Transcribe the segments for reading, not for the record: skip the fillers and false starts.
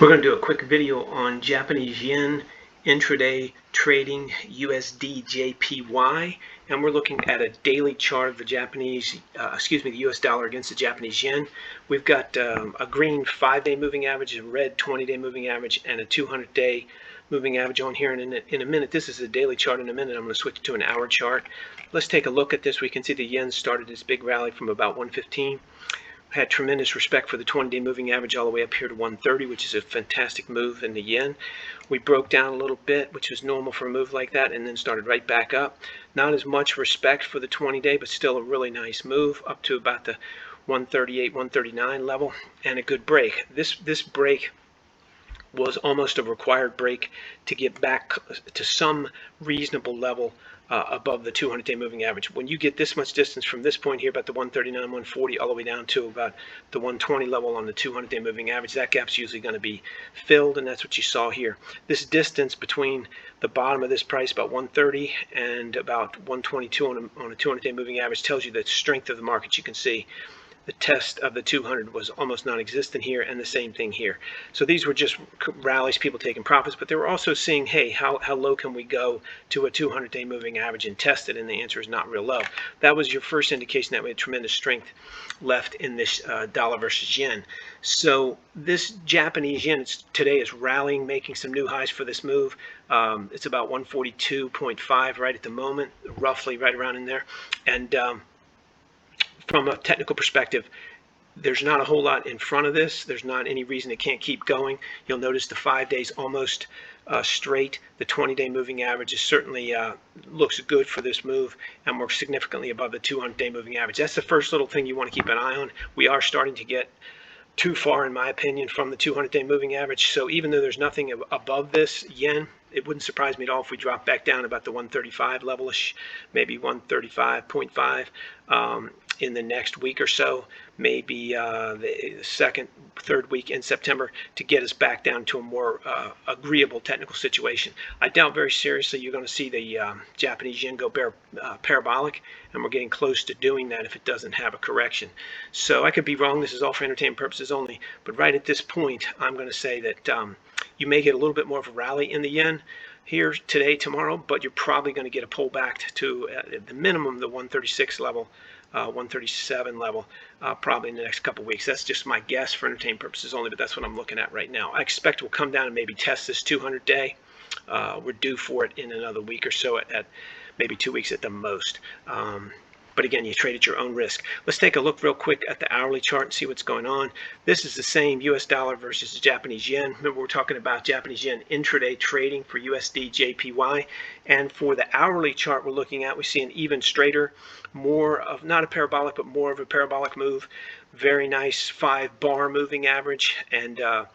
We're going to do a quick video on Japanese yen intraday trading USDJPY, and we're looking at a daily chart of the the US dollar against the Japanese yen. We've got a green 5-day moving average, a red 20-day moving average, and a 200-day moving average on here. And in a minute, this is a daily chart. In a minute, I'm going to switch to an hour chart. Let's take a look at this. We can see the yen started this big rally from about 115. Had tremendous respect for the 20-day moving average all the way up here to 130, which is a fantastic move in the yen. We broke down a little bit, which is normal for a move like that, and then started right back up. Not as much respect for the 20-day, but still a really nice move up to about the 138, 139 level, and a good break. This break was almost a required break to get back to some reasonable level above the 200-day moving average. When you get this much distance from this point here, about the 139, 140, all the way down to about the 120 level on the 200-day moving average, that gap's usually going to be filled, and that's what you saw here. This distance between the bottom of this price, about 130, and about 122 on a 200-day moving average tells you the strength of the market. You can see the test of the 200 was almost non-existent here, and the same thing here. So these were just rallies, people taking profits, but they were also seeing, hey, how low can we go to a 200-day moving average and test it? And the answer is not real low. That was your first indication that we had tremendous strength left in this dollar versus yen. So this Japanese yen today is rallying, making some new highs for this move. It's about 142.5 right at the moment, roughly right around in there. And from a technical perspective, there's not a whole lot in front of this. There's not any reason it can't keep going. You'll notice the 5 days almost straight. The 20-day moving average is certainly looks good for this move, and we're significantly above the 200-day moving average. That's the first little thing you want to keep an eye on. We are starting to get too far, in my opinion, from the 200-day moving average. So even though there's nothing above this yen, it wouldn't surprise me at all if we drop back down about the 135 level-ish, maybe 135.5 in the next week or so, maybe the second, third week in September, to get us back down to a more agreeable technical situation. I doubt very seriously you're going to see the Japanese yen go parabolic, and we're getting close to doing that if it doesn't have a correction. So I could be wrong. This is all for entertainment purposes only, but right at this point, I'm going to say that you may get a little bit more of a rally in the yen here today, tomorrow, but you're probably going to get a pullback to at the minimum the 136 level, 137 level, probably in the next couple weeks. That's just my guess for entertainment purposes only, but that's what I'm looking at right now. I expect we'll come down and maybe test this 200-day. We're due for it in another week or so, at maybe 2 weeks at the most. But again, you trade at your own risk. Let's take a look real quick at the hourly chart and see what's going on. This is the same US dollar versus the Japanese yen. Remember, we're talking about Japanese yen intraday trading for USDJPY. And for the hourly chart we're looking at, we see an even straighter, more of, not a parabolic, but more of a parabolic move. Very nice 5-bar moving average, and a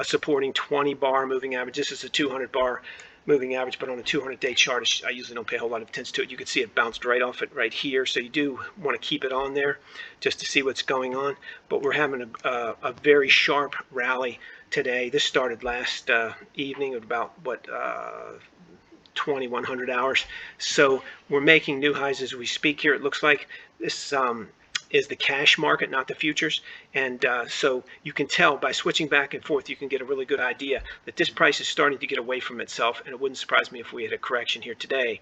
supporting 20-bar moving average. This is a 200-bar moving average, but on a 200-day chart, I usually don't pay a whole lot of attention to it. You can see it bounced right off it right here, so you do want to keep it on there just to see what's going on. But we're having a very sharp rally today. This started last evening at about, what, 2100 hours. So we're making new highs as we speak here. It looks like this is the cash market, not the futures. And so you can tell by switching back and forth, you can get a really good idea that this price is starting to get away from itself, and it wouldn't surprise me if we had a correction here today,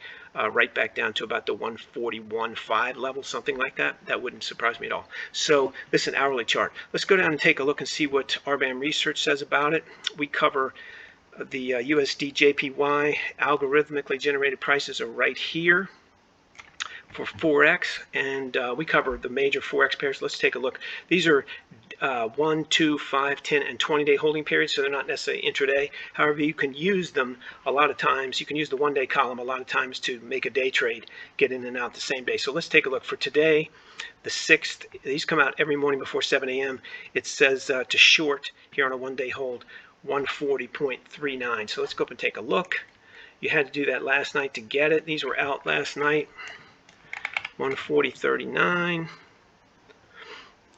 right back down to about the 141.5 level, something like that. That wouldn't surprise me at all. So this is an hourly chart. Let's go down and take a look and see what RBAM research says about it. We cover the USDJPY algorithmically generated prices are right here for forex, and we cover the major forex pairs. Let's take a look. These are 1, 2, 5, 10, and 20-day holding periods, so they're not necessarily intraday. However, you can use them a lot of times. You can use the 1-day column a lot of times to make a day trade, get in and out the same day. So let's take a look for today, the 6th. These come out every morning before 7 a.m. It says to short here on a 1-day hold 140.39. So let's go up and take a look. You had to do that last night to get it. These were out last night. 140.39.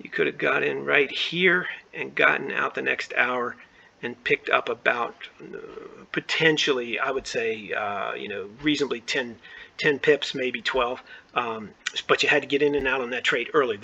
You could have got in right here and gotten out the next hour and picked up about potentially, I would say, reasonably 10 pips, maybe 12. But you had to get in and out on that trade early.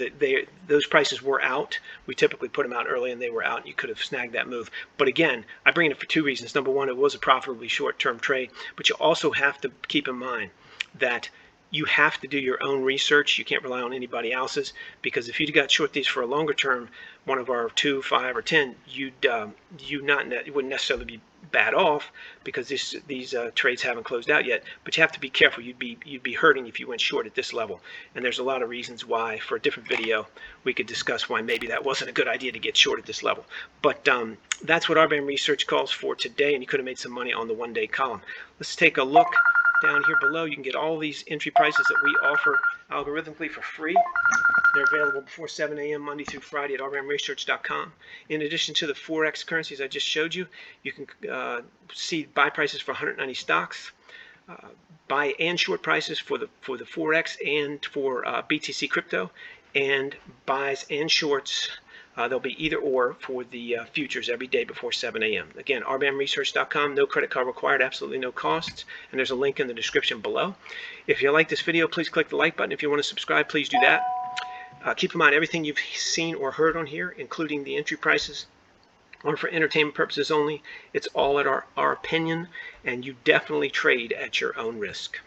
Those prices were out. We typically put them out early, and they were out. You could have snagged that move. But again, I bring it up for two reasons. Number one, it was a profitably short-term trade, but you also have to keep in mind that you have to do your own research. You can't rely on anybody else's, because if you'd got short these for a longer term, one of our 2, 5, or 10, you wouldn't necessarily be bad off, because these trades haven't closed out yet. But you have to be careful. You'd be hurting if you went short at this level. And there's a lot of reasons why. For a different video, we could discuss why maybe that wasn't a good idea to get short at this level. But that's what RBAM research calls for today, and you could have made some money on the one-day column. Let's take a look. Down here below, you can get all these entry prices that we offer algorithmically for free. They're available before 7 a.m. Monday through Friday at rbamresearch.com. In addition to the forex currencies I just showed you, you can see buy prices for 190 stocks, buy and short prices for the forex and for BTC crypto, and buys and shorts. There'll be either or for the futures every day before 7 a.m. Again, rbamresearch.com, no credit card required, absolutely no costs, and there's a link in the description below. If you like this video, please click the like button. If you want to subscribe, please do that. Keep in mind, everything you've seen or heard on here, including the entry prices, are for entertainment purposes only. It's all at our opinion, and you definitely trade at your own risk.